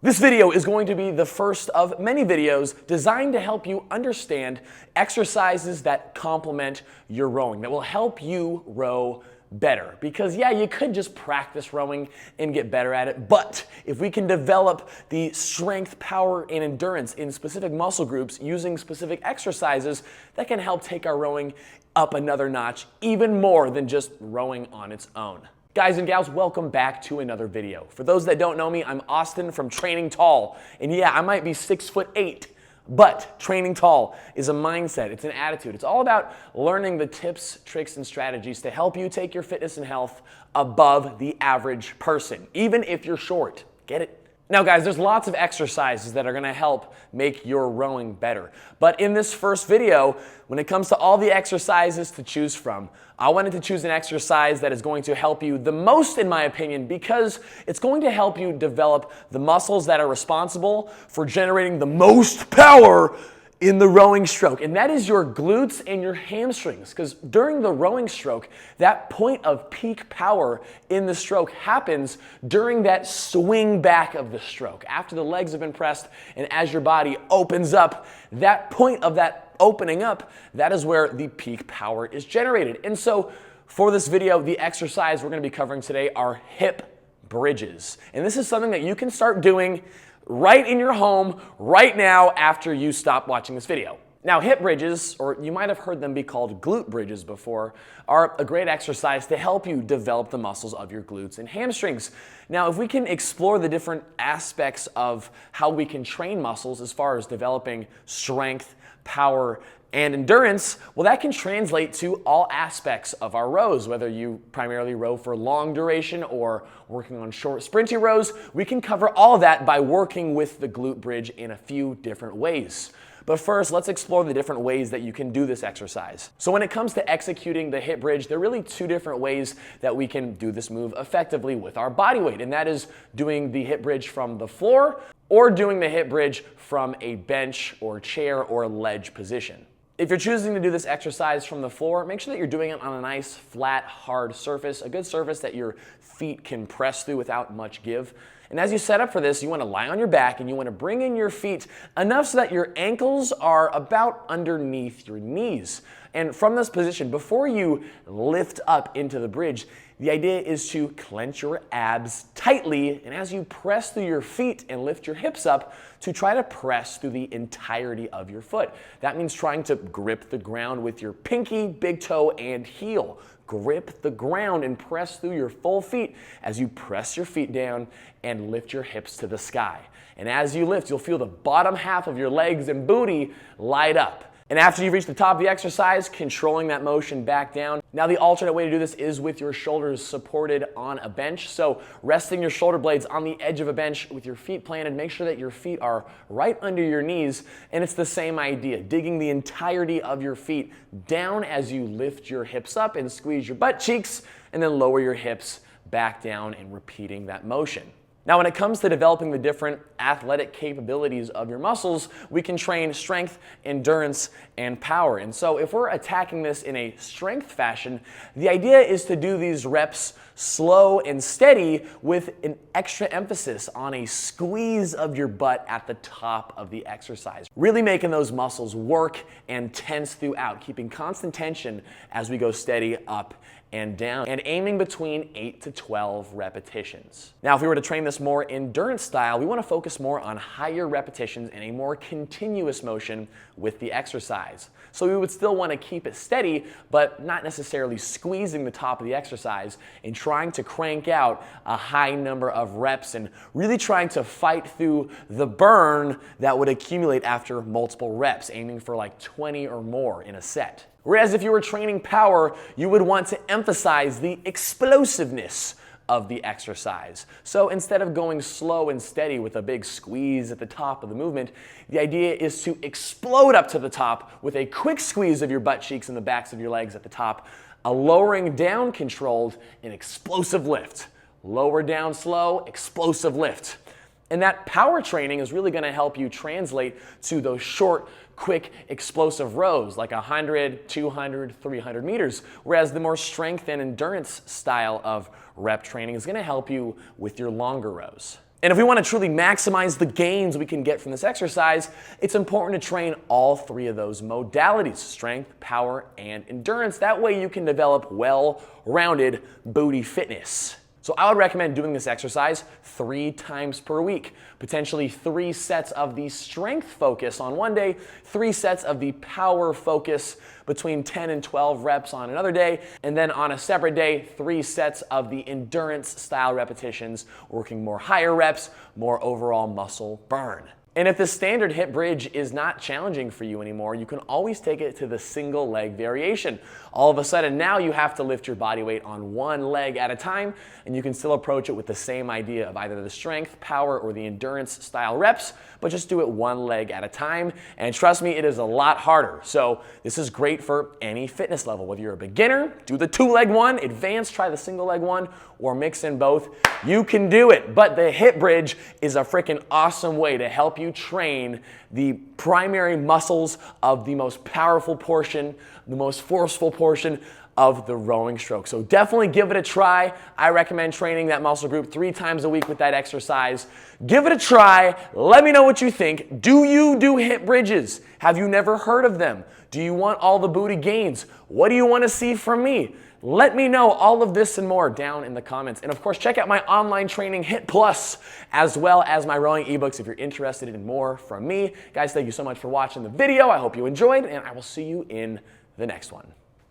This video is going to be the first of many videos designed to help you understand exercises that complement your rowing, that will help you row better. Because yeah, you could just practice rowing and get better at it, but if we can develop the strength, power, and endurance in specific muscle groups using specific exercises, that can help take our rowing up another notch, even more than just rowing on its own. Guys and gals, welcome back to another video. For those that don't know me, I'm Austin from Training Tall. And yeah, I might be 6'8", but training tall is a mindset, it's an attitude. It's all about learning the tips, tricks, and strategies to help you take your fitness and health above the average person, even if you're short. Get it? Now guys, there's lots of exercises that are gonna help make your rowing better. But in this first video, when it comes to all the exercises to choose from, I wanted to choose an exercise that is going to help you the most, in my opinion, because it's going to help you develop the muscles that are responsible for generating the most power in the rowing stroke, and that is your glutes and your hamstrings. Because during the rowing stroke, that point of peak power in the stroke happens during that swing back of the stroke. After the legs have been pressed and as your body opens up, that point of that opening up, that is where the peak power is generated. And so for this video, the exercise we're going to be covering today are hip bridges. And this is something that you can start doing right in your home, right now, after you stop watching this video. Now, hip bridges, or you might have heard them be called glute bridges before, are a great exercise to help you develop the muscles of your glutes and hamstrings. Now, if we can explore the different aspects of how we can train muscles as far as developing strength, power, and endurance, well, that can translate to all aspects of our rows. Whether you primarily row for long duration or working on short sprinty rows, we can cover all of that by working with the glute bridge in a few different ways. But first, let's explore the different ways that you can do this exercise. So when it comes to executing the hip bridge, there are really two different ways that we can do this move effectively with our body weight, and that is doing the hip bridge from the floor or doing the hip bridge from a bench or chair or ledge position. If you're choosing to do this exercise from the floor, make sure that you're doing it on a nice, flat, hard surface, a good surface that your feet can press through without much give. And as you set up for this, you want to lie on your back and you want to bring in your feet enough so that your ankles are about underneath your knees. And from this position, before you lift up into the bridge, the idea is to clench your abs tightly, and as you press through your feet and lift your hips up, to try to press through the entirety of your foot. That means trying to grip the ground with your pinky, big toe, and heel. Grip the ground and press through your full feet as you press your feet down and lift your hips to the sky. And as you lift, you'll feel the bottom half of your legs and booty light up. And after you've reached the top of the exercise, controlling that motion back down. Now the alternate way to do this is with your shoulders supported on a bench. So resting your shoulder blades on the edge of a bench with your feet planted, make sure that your feet are right under your knees. And it's the same idea, digging the entirety of your feet down as you lift your hips up and squeeze your butt cheeks, and then lower your hips back down and repeating that motion. Now, when it comes to developing the different athletic capabilities of your muscles, we can train strength, endurance, and power. And so if we're attacking this in a strength fashion, the idea is to do these reps slow and steady with an extra emphasis on a squeeze of your butt at the top of the exercise. Really making those muscles work and tense throughout, keeping constant tension as we go steady up and down, and aiming between 8 to 12 repetitions. Now, if we were to train this more endurance style, we want to focus more on higher repetitions and a more continuous motion with the exercise. So we would still want to keep it steady, but not necessarily squeezing the top of the exercise and trying to crank out a high number of reps and really trying to fight through the burn that would accumulate after multiple reps, aiming for like 20 or more in a set. Whereas if you were training power, you would want to emphasize the explosiveness of the exercise. So instead of going slow and steady with a big squeeze at the top of the movement, the idea is to explode up to the top with a quick squeeze of your butt cheeks and the backs of your legs at the top, a lowering down controlled and explosive lift. Lower down slow, explosive lift. And that power training is really going to help you translate to those short, quick, explosive rows like 100, 200, 300 meters, whereas the more strength and endurance style of rep training is going to help you with your longer rows. And if we want to truly maximize the gains we can get from this exercise, it's important to train all three of those modalities: strength, power, and endurance. That way you can develop well-rounded booty fitness. So I would recommend doing this exercise 3 times per week, potentially 3 sets of the strength focus on one day, 3 sets of the power focus between 10 and 12 reps on another day, and then on a separate day, 3 sets of the endurance style repetitions, working more higher reps, more overall muscle burn. And if the standard hip bridge is not challenging for you anymore, you can always take it to the single leg variation. All of a sudden now you have to lift your body weight on one leg at a time, and you can still approach it with the same idea of either the strength, power, or the endurance style reps, but just do it one leg at a time. And trust me, it is a lot harder. So this is great for any fitness level. Whether you're a beginner, do the 2-leg one, advanced, try the single leg one, or mix in both. You can do it. But the hip bridge is a freaking awesome way to help you train the primary muscles of the most powerful portion, the most forceful portion of the rowing stroke. So definitely give it a try. I recommend training that muscle group 3 times a week with that exercise. Give it a try. Let me know what you think. Do you do hip bridges? Have you never heard of them? Do you want all the booty gains? What do you want to see from me? Let me know all of this and more down in the comments. And of course, check out my online training, HIIT Plus, as well as my rowing ebooks if you're interested in more from me. Guys, thank you so much for watching the video. I hope you enjoyed, and I will see you in the next one.